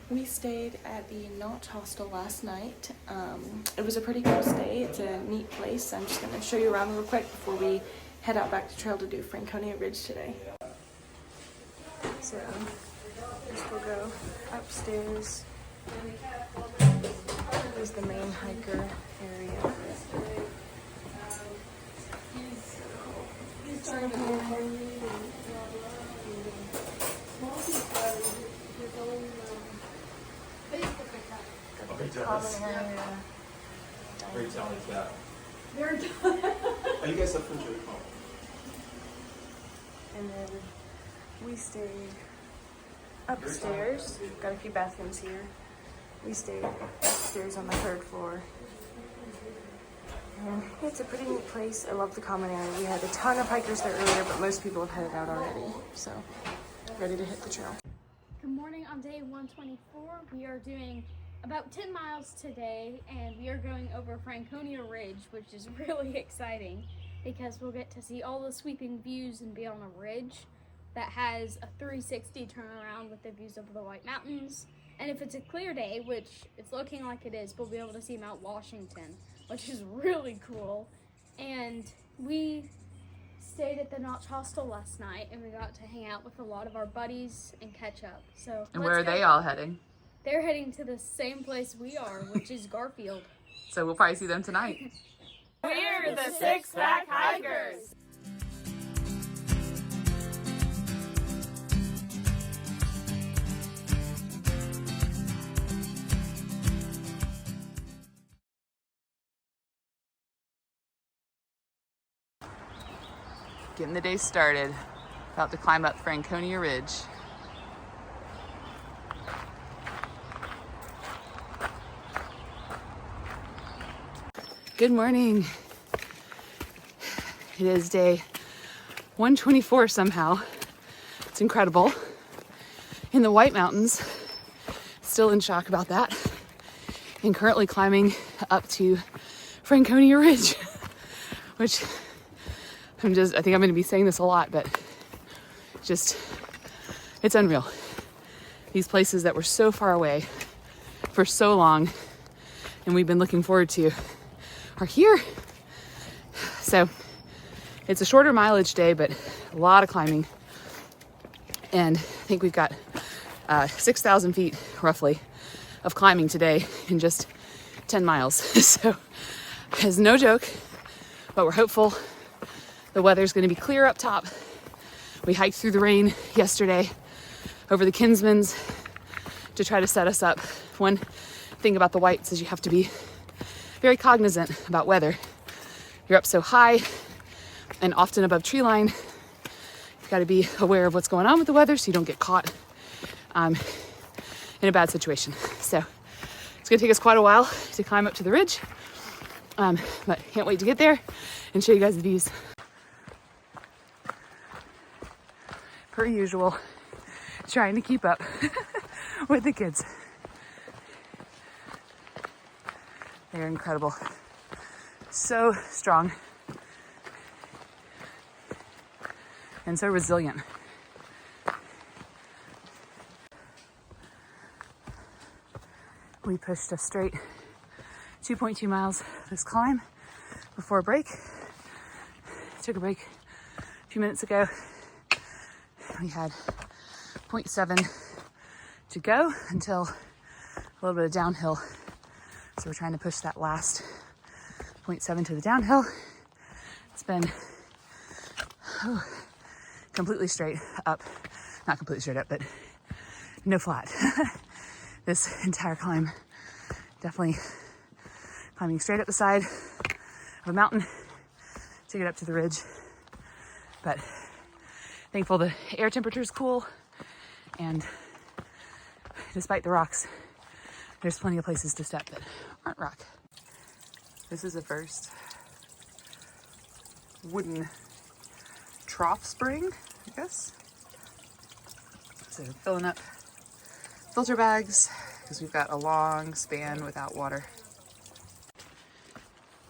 We stayed at the Notch Hostel last night. It was a pretty cool stay. It's a neat place. I'm just going to show you around real quick before we head out back to trail to do Franconia Ridge today. So, first we'll go upstairs. Here's the main hiker area. Common area. Great sound is that. Are you guys up for the call? And then we stayed upstairs. Got a few bathrooms here. We stayed upstairs on the 3rd floor. And it's a pretty neat place. I love the common area. We had a ton of hikers there earlier, but most people have headed out already. So, ready to hit the trail. Good morning. On day 124, we are doing about 10 miles today, and we are going over Franconia Ridge, which is really exciting because we'll get to see all the sweeping views and be on a ridge that has a 360 turnaround with the views of the White Mountains. And if it's a clear day, which it's looking like it is, we'll be able to see Mount Washington, which is really cool. And we stayed at the Notch Hostel last night, and we got to hang out with a lot of our buddies and catch up. So, and where are they all heading? They're heading to the same place we are, which is Garfield. So we'll probably see them tonight. We're the Six Pack Hikers. Getting the day started. About to climb up Franconia Ridge. Good morning. It is day 124 somehow. It's incredible. In the White Mountains. Still in shock about that. And currently climbing up to Franconia Ridge, which I think I'm going to be saying this a lot, but it's unreal. These places that were so far away for so long and we've been looking forward to are here. So it's a shorter mileage day, but a lot of climbing. And I think we've got 6,000 feet roughly of climbing today in just 10 miles. So it's no joke, but we're hopeful. The weather's going to be clear up top. We hiked through the rain yesterday over the Kinsmans to try to set us up. One thing about the Whites is you have to be very cognizant about weather. You're up so high and often above tree line. You've got to be aware of what's going on with the weather so you don't get caught in a bad situation. So it's going to take us quite a while to climb up to the ridge, but can't wait to get there and show you guys the views. Per usual, trying to keep up with the kids. They're incredible. So strong. And so resilient. We pushed a straight 2.2 miles this climb before a break. Took a break a few minutes ago. We had 0.7 to go until a little bit of downhill. So we're trying to push that last 0.7 to the downhill. It's been completely straight up. Not completely straight up, but no flat. This entire climb. Definitely climbing straight up the side of a mountain to get up to the ridge. But thankful the air temperature is cool, and despite the rocks, there's plenty of places to step that aren't rock. This is the first wooden trough spring, I guess. So filling up filter bags because we've got a long span without water.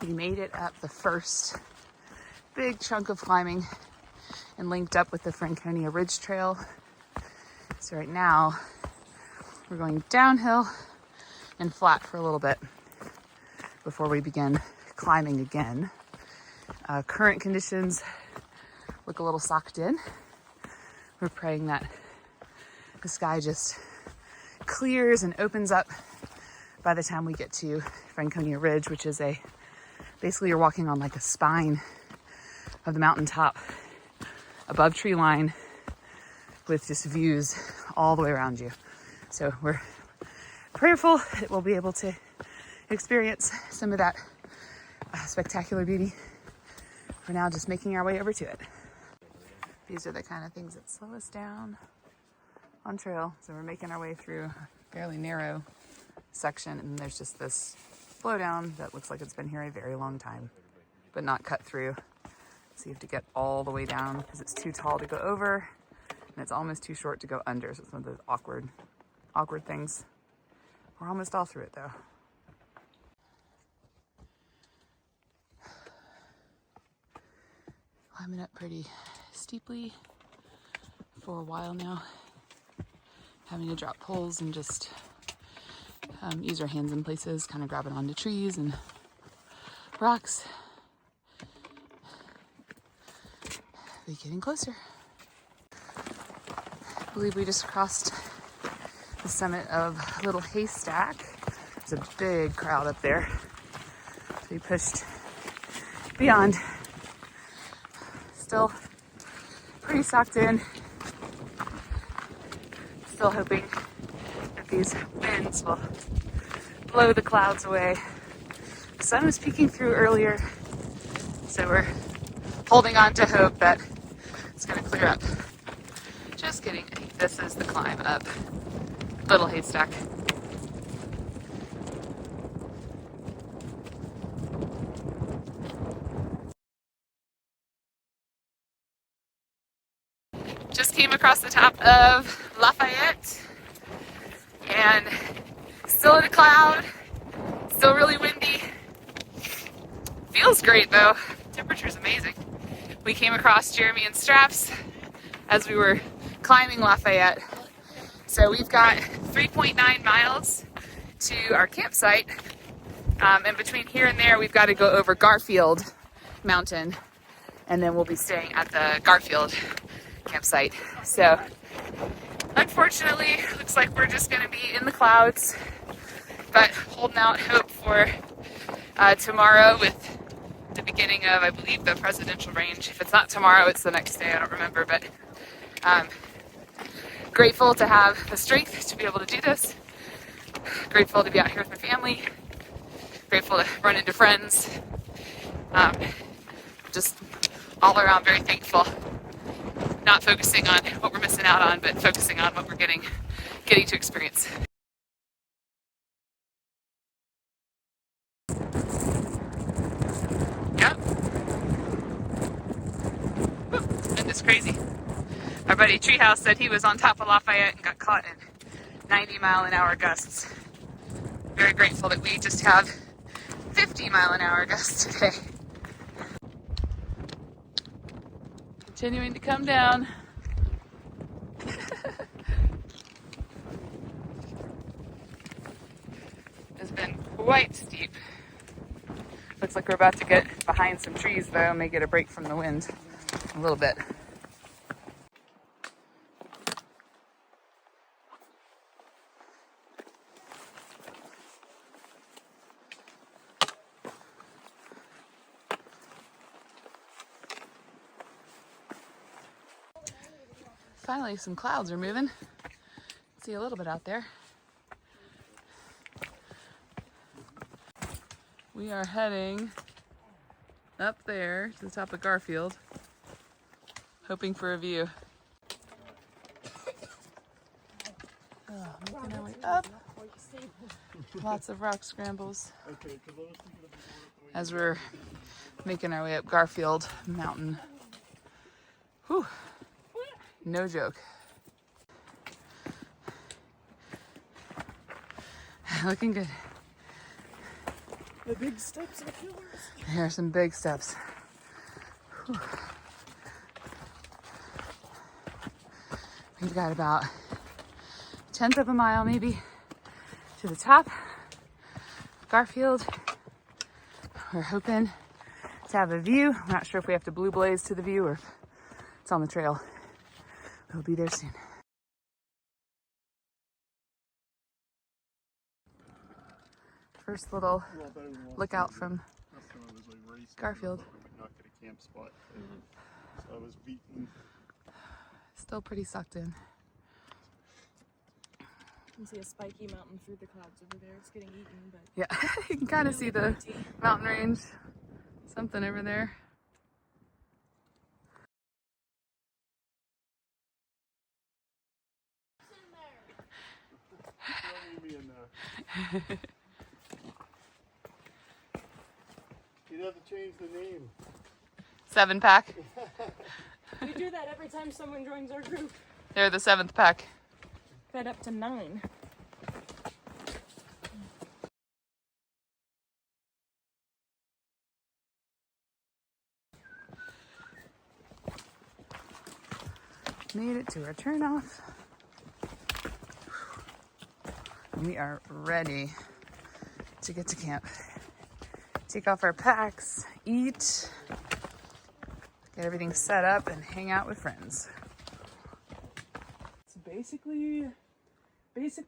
We made it up the first big chunk of climbing and linked up with the Franconia Ridge Trail. So right now We're going downhill and flat for a little bit before we begin climbing again. Current conditions look a little socked in. We're praying that the sky just clears and opens up by the time we get to Franconia Ridge, which is basically you're walking on like a spine of the mountaintop above tree line with just views all the way around you. So we're prayerful that we'll be able to experience some of that spectacular beauty. For now, just making our way over to it. These are the kind of things that slow us down on trail. So we're making our way through a fairly narrow section, and there's just this flow down that looks like it's been here a very long time, but not cut through. So you have to get all the way down because it's too tall to go over, and it's almost too short to go under. So it's one of those awkward things. We're almost all through it though. Climbing up pretty steeply for a while now. Having to drop poles and just use our hands in places, kind of grabbing onto trees and rocks. We're getting closer. I believe we just crossed the summit of Little Haystack. There's a big crowd up there. So we pushed beyond. Still pretty socked in. Still hoping that these winds will blow the clouds away. The sun was peeking through earlier, so we're holding on to hope that it's going to clear up. Just kidding. I think this is the climb up Little Haystack. Just came across the top of Lafayette and still in a cloud, still really windy. Feels great though. Temperature's amazing. We came across Jeremy and Straps as we were climbing Lafayette. So we've got 3.9 miles to our campsite. And between here and there, we've got to go over Garfield Mountain, and then we'll be staying at the Garfield campsite. So unfortunately, looks like we're just going to be in the clouds, but holding out hope for tomorrow with the beginning of, I believe, the presidential range. If it's not tomorrow, it's the next day. I don't remember, but grateful to have the strength to be able to do this. Grateful to be out here with my family. Grateful to run into friends. Just all around very thankful. Not focusing on what we're missing out on, but focusing on what we're getting to experience. Yep. Isn't this crazy? Our buddy Treehouse said he was on top of Lafayette and got caught in 90-mile-an-hour gusts. Very grateful that we just have 50-mile-an-hour gusts today. Continuing to come down. It's been quite steep. Looks like we're about to get behind some trees though, may get a break from the wind a little bit. Finally, some clouds are moving. See a little bit out there. We are heading up there to the top of Garfield, hoping for a view. Making our way up. Lots of rock scrambles as we're making our way up Garfield Mountain. Whew. No joke. Looking good. The big steps are killers. Here are some big steps. Whew. We've got about tenth of a mile maybe to the top of Garfield. We're hoping to have a view. I'm not sure if we have to blue blaze to the view or if it's on the trail. We'll be there soon. First little lookout from Garfield. Not get a camp spot. So I was beaten. Still pretty sucked in. You can see a spiky mountain through the clouds over there. It's getting eaten, but Yeah, you can kind of see the mountain range. Something over there. You'd have to change the name. 7-pack. we do that every time someone joins our group. They're the 7th pack. Fed up to 9. Made it to our turnoff. We are ready to get to camp. Take off our packs, eat, get everything set up, and hang out with friends. It's basically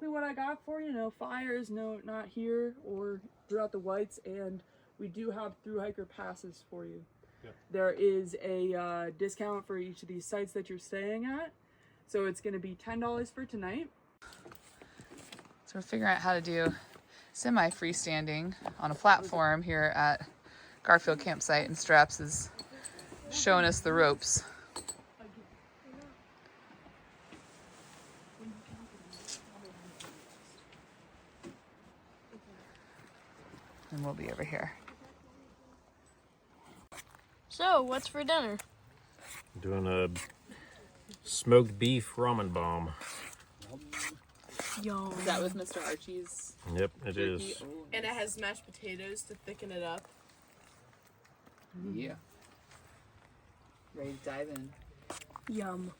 what I got for you. No fires, not here or throughout the Whites, and we do have through hiker passes for you. Yep. There is a discount for each of these sites that you're staying at, so it's going to be $10 for tonight. So we're figuring out how to do semi-freestanding on a platform here at Garfield campsite, and Straps is showing us the ropes. And we'll be over here. So, what's for dinner? Doing a smoked beef ramen bomb. Yum. Is that with Mr. Archie's? Yep, it is. And it has mashed potatoes to thicken it up. Yeah. Ready to dive in. Yum.